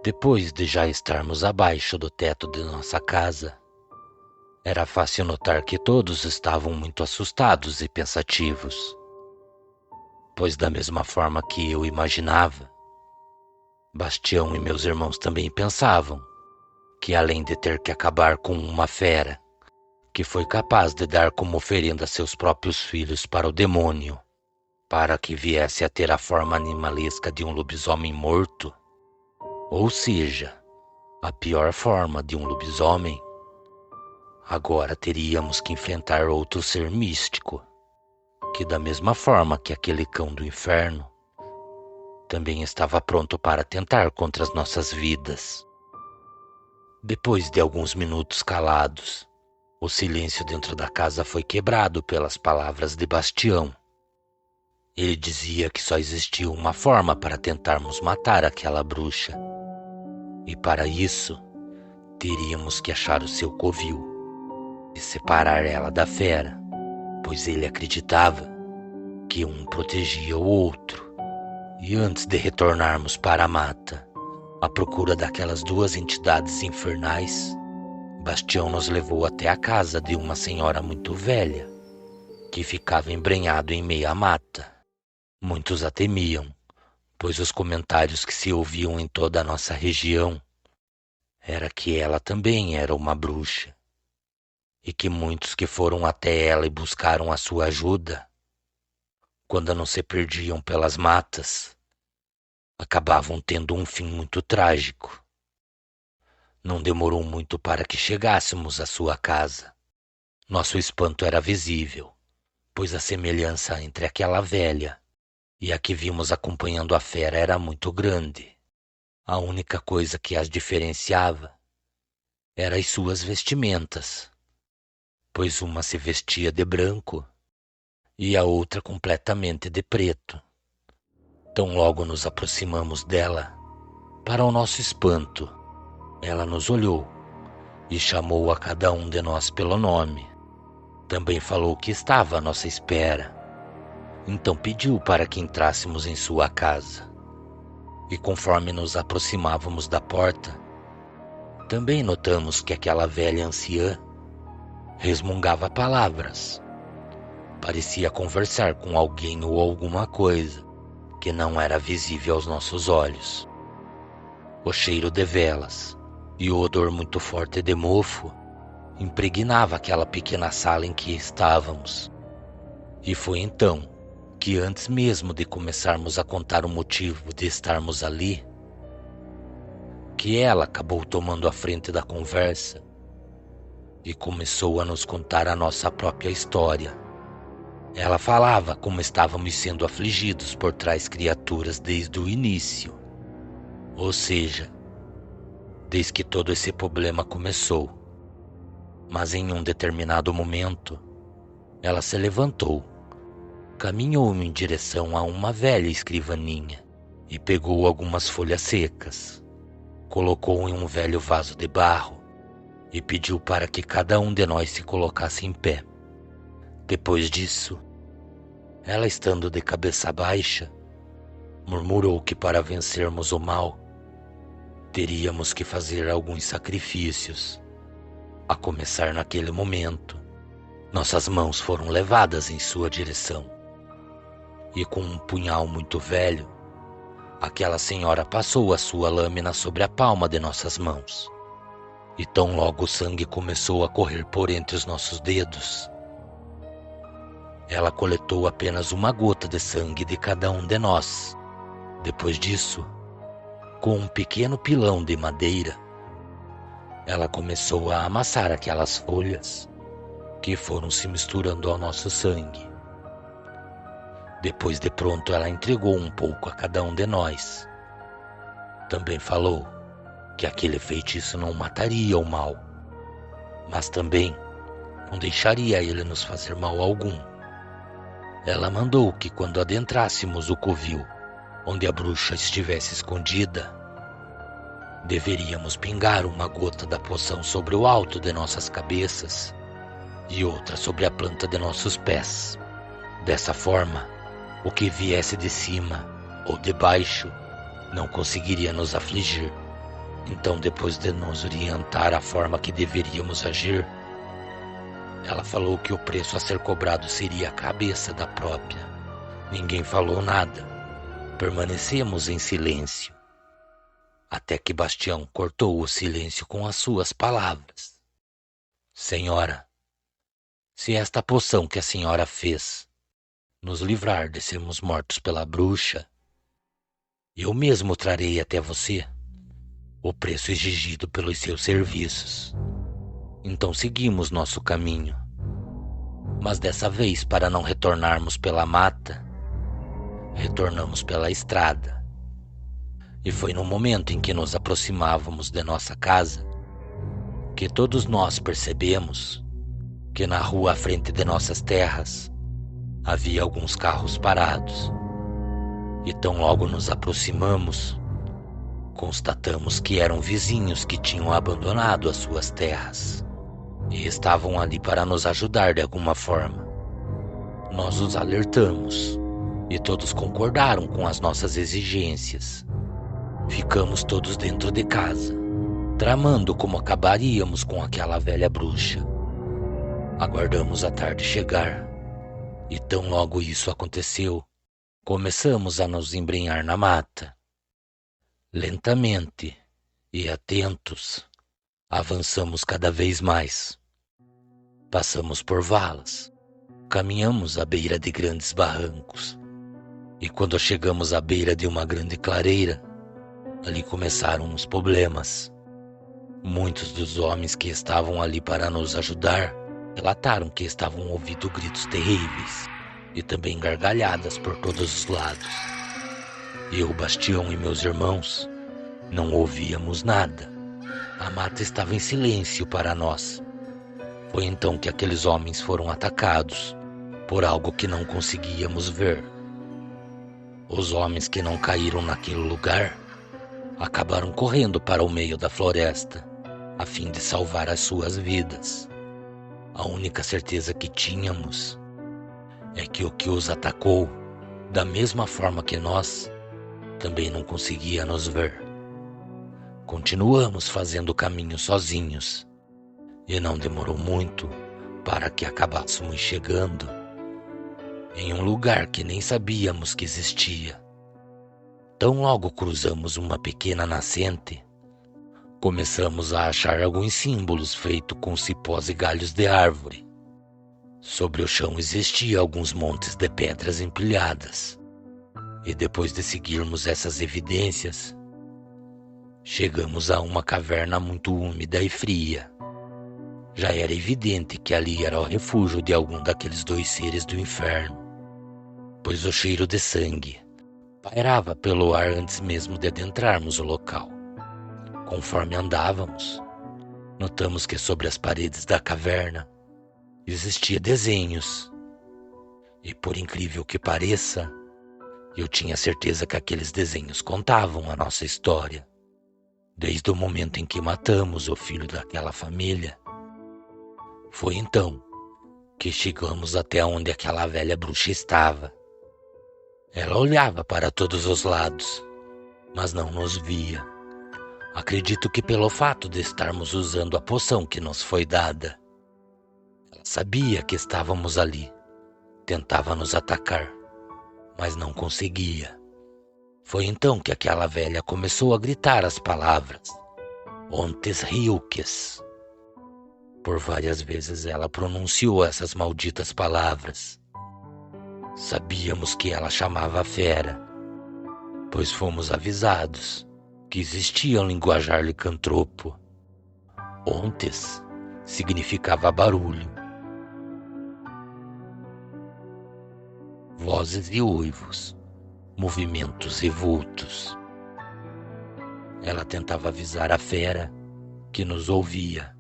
Depois de já estarmos abaixo do teto de nossa casa, era fácil notar que todos estavam muito assustados e pensativos, pois da mesma forma que eu imaginava, Bastião e meus irmãos também pensavam que além de ter que acabar com uma fera que foi capaz de dar como oferenda seus próprios filhos para o demônio, para que viesse a ter a forma animalesca de um lobisomem morto, ou seja, a pior forma de um lobisomem, agora teríamos que enfrentar outro ser místico, que da mesma forma que aquele cão do inferno, também estava pronto para tentar contra as nossas vidas. Depois de alguns minutos calados, o silêncio dentro da casa foi quebrado pelas palavras de Bastião. Ele dizia que só existia uma forma para tentarmos matar aquela bruxa, e para isso teríamos que achar o seu covil e separar ela da fera, pois ele acreditava que um protegia o outro. E antes de retornarmos para a mata, à procura daquelas duas entidades infernais, Bastião nos levou até a casa de uma senhora muito velha, que ficava embrenhado em meia mata. Muitos a temiam, pois os comentários que se ouviam em toda a nossa região era que ela também era uma bruxa, e que muitos que foram até ela e buscaram a sua ajuda, quando não se perdiam pelas matas, acabavam tendo um fim muito trágico. Não demorou muito para que chegássemos à sua casa. Nosso espanto era visível, pois a semelhança entre aquela velha e a que vimos acompanhando a fera era muito grande. A única coisa que as diferenciava era as suas vestimentas, pois uma se vestia de branco e a outra completamente de preto. Tão logo nos aproximamos dela, para o nosso espanto, ela nos olhou e chamou a cada um de nós pelo nome. Também falou que estava à nossa espera. Então pediu para que entrássemos em sua casa. E conforme nos aproximávamos da porta, também notamos que aquela velha anciã resmungava palavras. Parecia conversar com alguém ou alguma coisa que não era visível aos nossos olhos. O cheiro de velas e o odor muito forte de mofo impregnava aquela pequena sala em que estávamos. E foi então que, antes mesmo de começarmos a contar o motivo de estarmos ali, que ela acabou tomando a frente da conversa e começou a nos contar a nossa própria história. Ela falava como estávamos sendo afligidos por tais criaturas desde o início, ou seja, desde que todo esse problema começou. Mas em um determinado momento, ela se levantou, caminhou em direção a uma velha escrivaninha e pegou algumas folhas secas, colocou em um velho vaso de barro e pediu para que cada um de nós se colocasse em pé. Depois disso, ela, estando de cabeça baixa, murmurou que para vencermos o mal, teríamos que fazer alguns sacrifícios. A começar naquele momento, nossas mãos foram levadas em sua direção. E com um punhal muito velho, aquela senhora passou a sua lâmina sobre a palma de nossas mãos. E tão logo o sangue começou a correr por entre os nossos dedos, ela coletou apenas uma gota de sangue de cada um de nós. Depois disso, com um pequeno pilão de madeira, ela começou a amassar aquelas folhas que foram se misturando ao nosso sangue. Depois de pronto, ela entregou um pouco a cada um de nós. Também falou que aquele feitiço não mataria o mal, mas também não deixaria ele nos fazer mal algum. Ela mandou que quando adentrássemos o covil onde a bruxa estivesse escondida, deveríamos pingar uma gota da poção sobre o alto de nossas cabeças e outra sobre a planta de nossos pés. Dessa forma, o que viesse de cima ou de baixo não conseguiria nos afligir. Então, depois de nos orientar a forma que deveríamos agir, ela falou que o preço a ser cobrado seria a cabeça da própria. Ninguém falou nada. Permanecemos em silêncio, até que Bastião cortou o silêncio com as suas palavras. Senhora, se esta poção que a senhora fez nos livrar de sermos mortos pela bruxa, eu mesmo trarei até você o preço exigido pelos seus serviços. Então seguimos nosso caminho, mas dessa vez, para não retornarmos pela mata, retornamos pela estrada. E foi no momento em que nos aproximávamos de nossa casa que todos nós percebemos que na rua à frente de nossas terras havia alguns carros parados. E tão logo nos aproximamos, constatamos que eram vizinhos que tinham abandonado as suas terras e estavam ali para nos ajudar de alguma forma. Nós os alertamos e todos concordaram com as nossas exigências. Ficamos todos dentro de casa, tramando como acabaríamos com aquela velha bruxa. Aguardamos a tarde chegar, e tão logo isso aconteceu, começamos a nos embrenhar na mata. Lentamente e atentos, avançamos cada vez mais. Passamos por valas, caminhamos à beira de grandes barrancos, e quando chegamos à beira de uma grande clareira, ali começaram os problemas. Muitos dos homens que estavam ali para nos ajudar relataram que estavam ouvindo gritos terríveis e também gargalhadas por todos os lados. Eu, Bastião e meus irmãos não ouvíamos nada. A mata estava em silêncio para nós. Foi então que aqueles homens foram atacados por algo que não conseguíamos ver. Os homens que não caíram naquele lugar acabaram correndo para o meio da floresta, a fim de salvar as suas vidas. A única certeza que tínhamos é que o que os atacou, da mesma forma que nós, também não conseguia nos ver. Continuamos fazendo o caminho sozinhos, e não demorou muito para que acabássemos chegando em um lugar que nem sabíamos que existia. Tão logo cruzamos uma pequena nascente, começamos a achar alguns símbolos feitos com cipós e galhos de árvore. Sobre o chão existiam alguns montes de pedras empilhadas. E depois de seguirmos essas evidências, chegamos a uma caverna muito úmida e fria. Já era evidente que ali era o refúgio de algum daqueles dois seres do inferno, pois o cheiro de sangue pairava pelo ar antes mesmo de adentrarmos o local. Conforme andávamos, notamos que sobre as paredes da caverna existiam desenhos. E por incrível que pareça, eu tinha certeza que aqueles desenhos contavam a nossa história. Desde o momento em que matamos o filho daquela família, foi então que chegamos até onde aquela velha bruxa estava. Ela olhava para todos os lados, mas não nos via. Acredito que pelo fato de estarmos usando a poção que nos foi dada, ela sabia que estávamos ali. Tentava nos atacar, mas não conseguia. Foi então que aquela velha começou a gritar as palavras Ontes Ryukes. Por várias vezes ela pronunciou essas malditas palavras. Sabíamos que ela chamava a fera, pois fomos avisados que existia um linguajar licantropo. Ontes significava barulho, vozes e uivos, movimentos e vultos. Ela tentava avisar a fera que nos ouvia,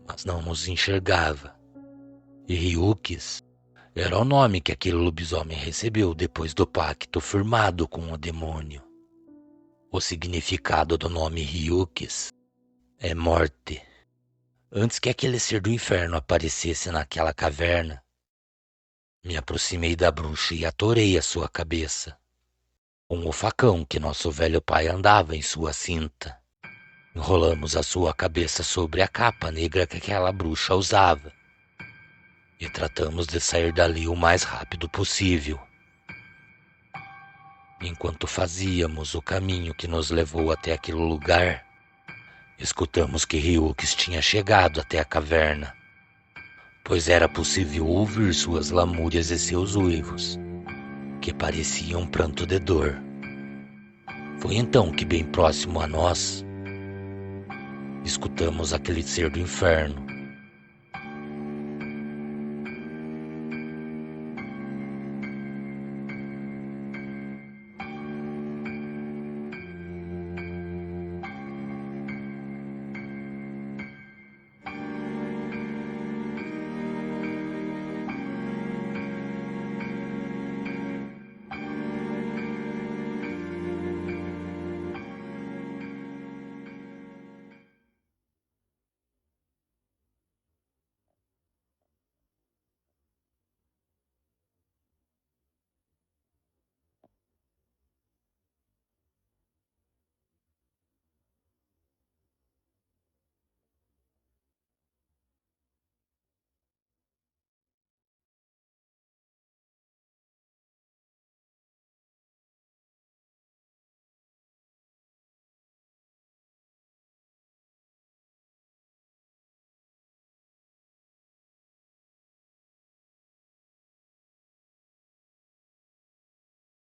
mas não nos enxergava. E Ryukes era o nome que aquele lobisomem recebeu depois do pacto firmado com o demônio. O significado do nome Ryukes é morte. Antes que aquele ser do inferno aparecesse naquela caverna, me aproximei da bruxa e atorei a sua cabeça com o facão que nosso velho pai andava em sua cinta. Enrolamos a sua cabeça sobre a capa negra que aquela bruxa usava e tratamos de sair dali o mais rápido possível. Enquanto fazíamos o caminho que nos levou até aquele lugar, escutamos que Ryukis tinha chegado até a caverna, pois era possível ouvir suas lamúrias e seus uivos, que pareciam um pranto de dor. Foi então que, bem próximo a nós, escutamos aquele ser do inferno,